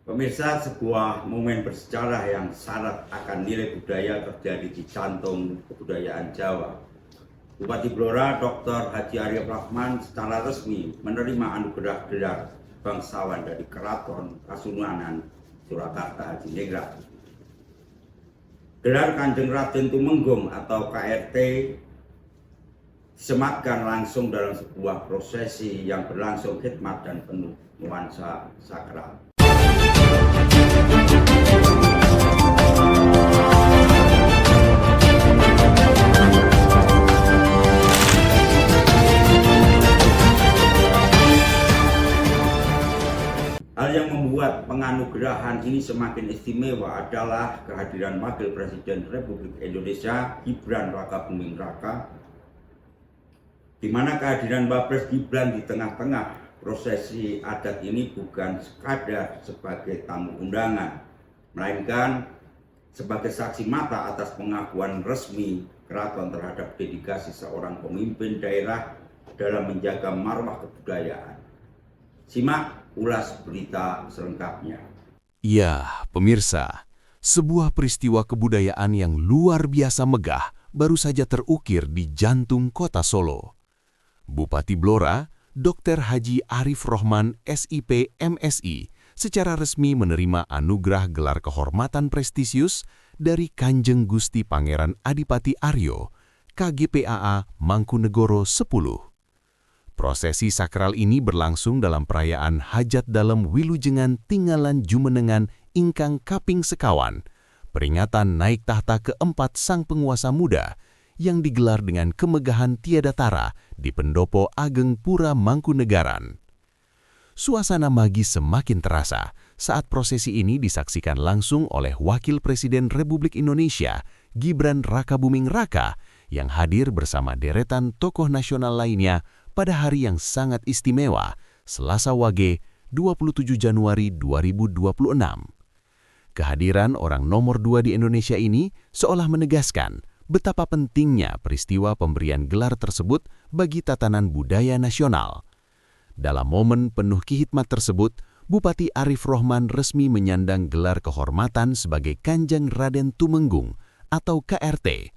Pemirsa, sebuah momen bersejarah yang syarat akan nilai budaya terjadi di jantung kebudayaan Jawa. Bupati Blora Dr. Haji Arif Rahman secara resmi menerima anugerah gelar bangsawan dari Keraton Kasunanan Surakarta Hadiningrat. Gelar Kanjeng Raden Tumenggung atau KRT disematkan langsung dalam sebuah prosesi yang berlangsung khidmat dan penuh nuansa sakral. Hal yang membuat penganugerahan ini semakin istimewa adalah kehadiran Wakil Presiden Republik Indonesia Gibran Rakabuming Raka, di mana kehadiran Wapres Gibran di tengah-tengah prosesi adat ini bukan sekadar sebagai tamu undangan, melainkan sebagai saksi mata atas pengakuan resmi keraton terhadap dedikasi seorang pemimpin daerah dalam menjaga marwah kebudayaan. Simak ulas berita selengkapnya. Ya, pemirsa, sebuah peristiwa kebudayaan yang luar biasa megah baru saja terukir di jantung kota Solo. Bupati Blora, Dr. Haji Arif Rahman, SIP, MSI, secara resmi menerima anugerah gelar kehormatan prestisius dari Kanjeng Gusti Pangeran Adipati Aryo, KGPAA Mangkunegoro 10. Prosesi sakral ini berlangsung dalam perayaan Hajat Dalem Wilujengan Tinggalan Jumenengan ingkang kaping sekawan, peringatan naik tahta keempat sang penguasa muda, yang digelar dengan kemegahan tiada tara di Pendopo Ageng Pura Mangkunegaran. Suasana magis semakin terasa saat prosesi ini disaksikan langsung oleh Wakil Presiden Republik Indonesia, Gibran Rakabuming Raka, yang hadir bersama deretan tokoh nasional lainnya pada hari yang sangat istimewa, Selasa Wage, 27 Januari 2026. Kehadiran orang nomor 2 di Indonesia ini seolah menegaskan betapa pentingnya peristiwa pemberian gelar tersebut bagi tatanan budaya nasional. Dalam momen penuh khidmat tersebut, Bupati Arif Rahman resmi menyandang gelar kehormatan sebagai Kanjeng Raden Tumenggung atau KRT.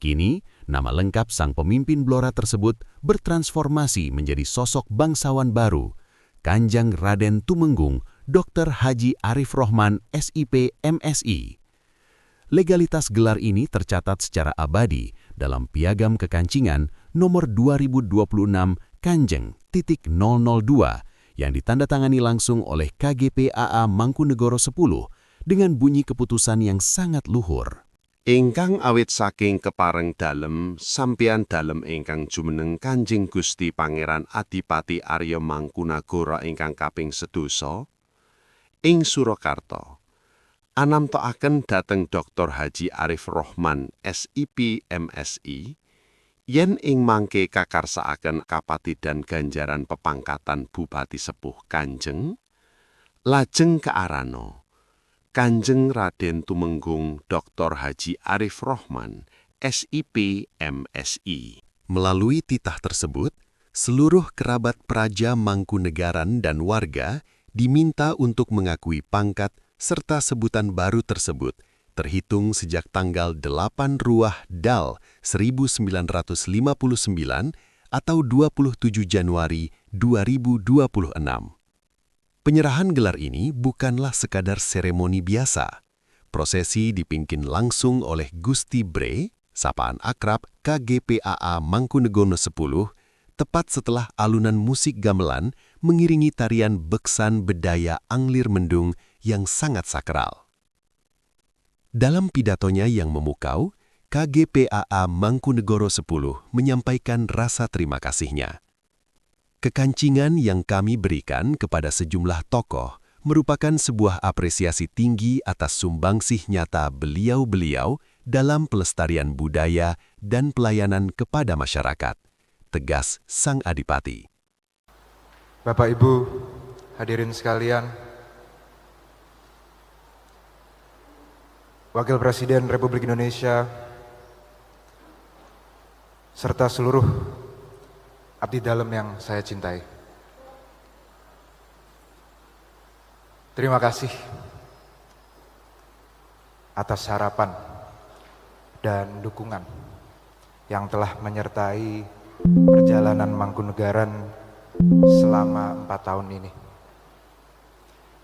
Kini, nama lengkap sang pemimpin Blora tersebut bertransformasi menjadi sosok bangsawan baru, Kanjeng Raden Tumenggung Dr. Haji Arif Rahman, SIP, MSI. Legalitas gelar ini tercatat secara abadi dalam Piagam Kekancingan nomor 2026 Kanjeng.002 yang ditandatangani langsung oleh KGPAA Mangkunegoro 10 dengan bunyi keputusan yang sangat luhur. Ingkang awit saking kepareng dalem sampeyan dalem ingkang jumeneng Kanjeng Gusti Pangeran Adipati Arya Mangkunagara ingkang kaping 10 ing Surakarta. Anamtoaken dhateng Dr. Haji Arif Rahman, SIP, MSI, yen ing mangke kakarsaaken kapatidan ganjaran pepangkatan Bupati Sepuh Kanjeng, lajeng kearano Kanjeng Raden Tumenggung Dr. Haji Arif Rahman, SIP, MSI. Melalui titah tersebut, seluruh kerabat praja Mangkunegaran dan warga diminta untuk mengakui pangkat serta sebutan baru tersebut terhitung sejak tanggal 8 Ruah Dal 1959 atau 27 Januari 2026. Penyerahan gelar ini bukanlah sekadar seremoni biasa. Prosesi dipimpin langsung oleh Gusti Bre, sapaan akrab KGPAA Mangkunegoro 10, tepat setelah alunan musik gamelan mengiringi tarian beksan bedaya Anglir Mendung yang sangat sakral. Dalam pidatonya yang memukau, KGPAA Mangkunegoro 10 menyampaikan rasa terima kasihnya. Kekancingan yang kami berikan kepada sejumlah tokoh merupakan sebuah apresiasi tinggi atas sumbangsih nyata beliau-beliau dalam pelestarian budaya dan pelayanan kepada masyarakat, tegas Sang Adipati. Bapak Ibu, hadirin sekalian, Wakil Presiden Republik Indonesia, serta seluruh abdi dalam yang saya cintai. Terima kasih atas harapan dan dukungan yang telah menyertai perjalanan Mangkunegaran selama 4 tahun ini.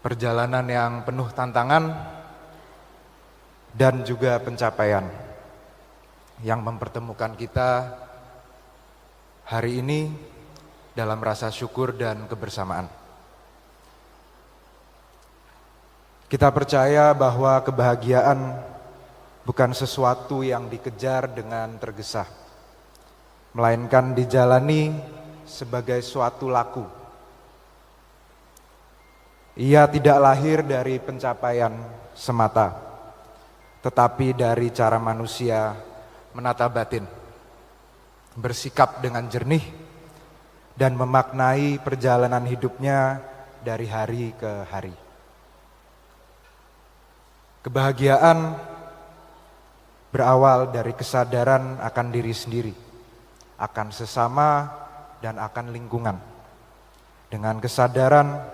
Perjalanan yang penuh tantangan dan juga pencapaian yang mempertemukan kita hari ini dalam rasa syukur dan kebersamaan. Kita percaya bahwa kebahagiaan bukan sesuatu yang dikejar dengan tergesa, melainkan dijalani sebagai suatu laku. Ia tidak lahir dari pencapaian semata, tetapi dari cara manusia menata batin, bersikap dengan jernih, dan memaknai perjalanan hidupnya dari hari ke hari. Kebahagiaan berawal dari kesadaran akan diri sendiri, akan sesama, dan akan lingkungan. Dengan kesadaran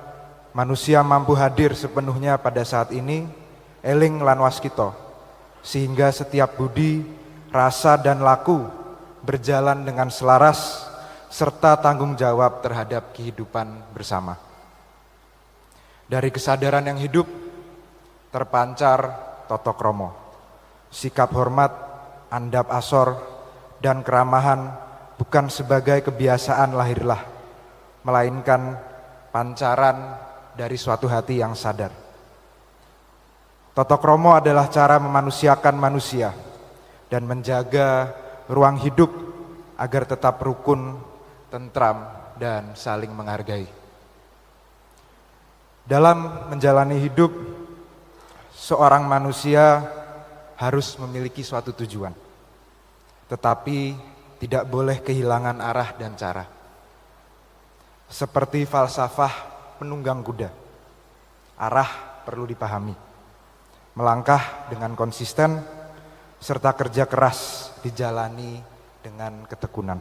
manusia mampu hadir sepenuhnya pada saat ini, eling lan waskita, sehingga setiap budi, rasa, dan laku berjalan dengan selaras serta tanggung jawab terhadap kehidupan bersama. Dari kesadaran yang hidup terpancar toto kromo, sikap hormat, andap asor, dan keramahan bukan sebagai kebiasaan lahirlah, melainkan pancaran dari suatu hati yang sadar. Toto kromo adalah cara memanusiakan manusia dan menjaga ruang hidup agar tetap rukun, tentram, dan saling menghargai. Dalam menjalani hidup, seorang manusia harus memiliki suatu tujuan, tetapi tidak boleh kehilangan arah dan cara. Seperti falsafah penunggang kuda, arah perlu dipahami, melangkah dengan konsisten, serta kerja keras dijalani dengan ketekunan.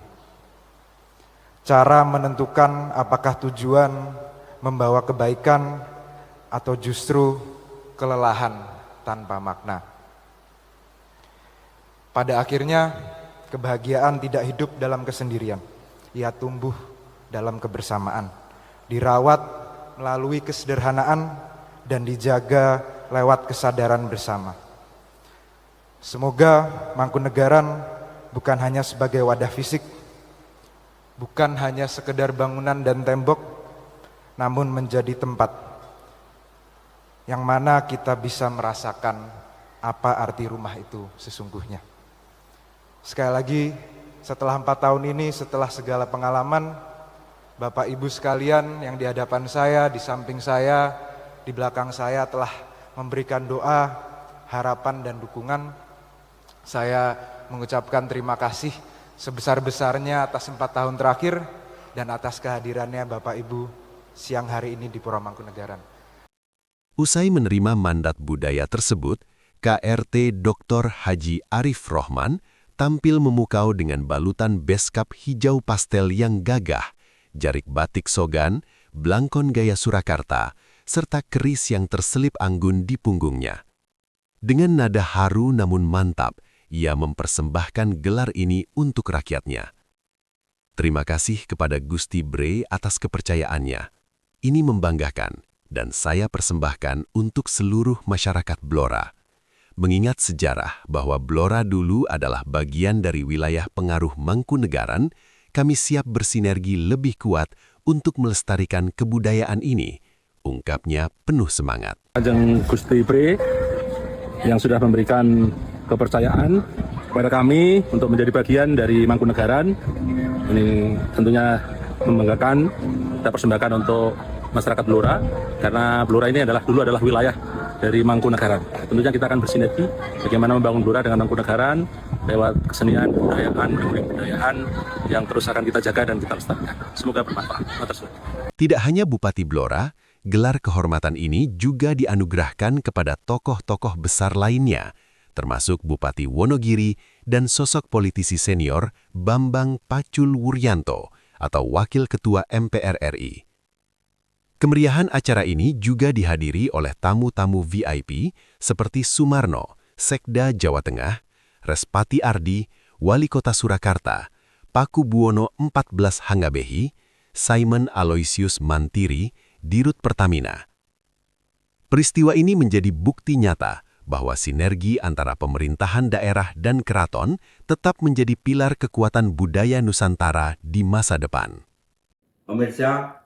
Cara menentukan apakah tujuan membawa kebaikan atau justru kelelahan tanpa makna. Pada akhirnya, kebahagiaan tidak hidup dalam kesendirian. Ia tumbuh dalam kebersamaan, dirawat melalui kesederhanaan, dan dijaga lewat kesadaran bersama. Semoga Mangkunegaran bukan hanya sebagai wadah fisik, bukan hanya sekedar bangunan dan tembok, namun menjadi tempat yang mana kita bisa merasakan apa arti rumah itu sesungguhnya. Sekali lagi, setelah 4 tahun ini, setelah segala pengalaman, Bapak Ibu sekalian yang di hadapan saya, di samping saya, di belakang saya telah memberikan doa, harapan, dan dukungan. Saya mengucapkan terima kasih sebesar-besarnya atas 4 tahun terakhir dan atas kehadirannya Bapak Ibu siang hari ini di Pura Mangkunegaran. Usai menerima mandat budaya tersebut, KRT Dr. Haji Arif Rohman tampil memukau dengan balutan beskap hijau pastel yang gagah, jarik batik sogan, blangkon gaya Surakarta, serta keris yang terselip anggun di punggungnya. Dengan nada haru namun mantap, ia mempersembahkan gelar ini untuk rakyatnya. Terima kasih kepada Gusti Bre atas kepercayaannya. Ini membanggakan. Dan saya persembahkan untuk seluruh masyarakat Blora. Mengingat sejarah bahwa Blora dulu adalah bagian dari wilayah pengaruh Mangkunegaran, kami siap bersinergi lebih kuat untuk melestarikan kebudayaan ini, ungkapnya penuh semangat. Kanjeng Gusti Bre yang sudah memberikan kepercayaan kepada kami untuk menjadi bagian dari Mangkunegaran. Ini tentunya membanggakan, kita persembahkan untuk masyarakat Blora, karena Blora ini dulu adalah wilayah dari Mangkunegaran. Tentunya kita akan bersinergi bagaimana membangun Blora dengan Mangkunegaran lewat kesenian, kebudayaan yang terus akan kita jaga dan kita lestarikan. Semoga bermanfaat. Tidak hanya Bupati Blora, gelar kehormatan ini juga dianugerahkan kepada tokoh-tokoh besar lainnya, termasuk Bupati Wonogiri dan sosok politisi senior Bambang Pacul Wuryanto atau Wakil Ketua MPR RI. Kemeriahan acara ini juga dihadiri oleh tamu-tamu VIP seperti Sumarno, Sekda Jawa Tengah, Respati Ardi, Wali Kota Surakarta, Paku Buwono XIV Hangabehi, Simon Aloysius Mantiri, Dirut Pertamina. Peristiwa ini menjadi bukti nyata bahwa sinergi antara pemerintahan daerah dan keraton tetap menjadi pilar kekuatan budaya Nusantara di masa depan. Pemirsa,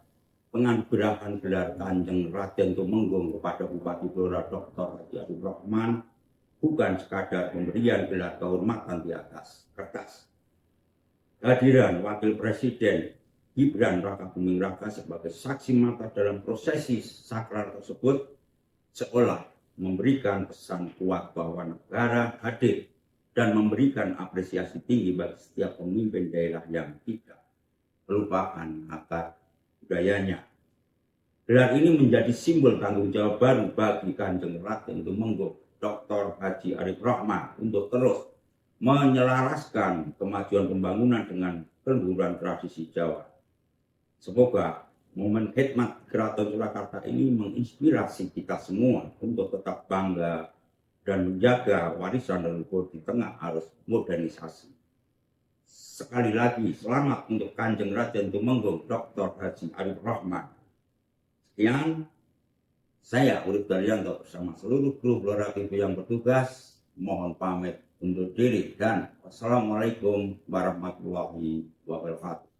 penganugerahan gelar Kanjeng Raden Tumenggung kepada Bupati Blora Dr. Haji Arif Rahman bukan sekadar pemberian gelar kehormatan di atas kertas. Kehadiran Wakil Presiden Gibran Rakabuming Raka sebagai saksi mata dalam prosesi sakral tersebut seolah memberikan pesan kuat bahwa negara hadir dan memberikan apresiasi tinggi bagi setiap pemimpin daerah yang tidak melupakan akar budayanya. Gelar ini menjadi simbol tanggung jawab baru bagi Kanjeng Raden Tumenggung Dr. Haji Arif Rahman untuk terus menyelaraskan kemajuan pembangunan dengan keluhuran tradisi Jawa. Semoga momen khidmat Keraton Surakarta ini menginspirasi kita semua untuk tetap bangga dan menjaga warisan leluhur di tengah arus modernisasi. Sekali lagi, selamat untuk Kanjeng Raden Tumenggung Dr. Haji Arif Rahman. Sekian, saya Urip Daryanto bersama seluruh kru Blora TV yang bertugas, mohon pamit undur diri dan wassalamualaikum warahmatullahi wabarakatuh.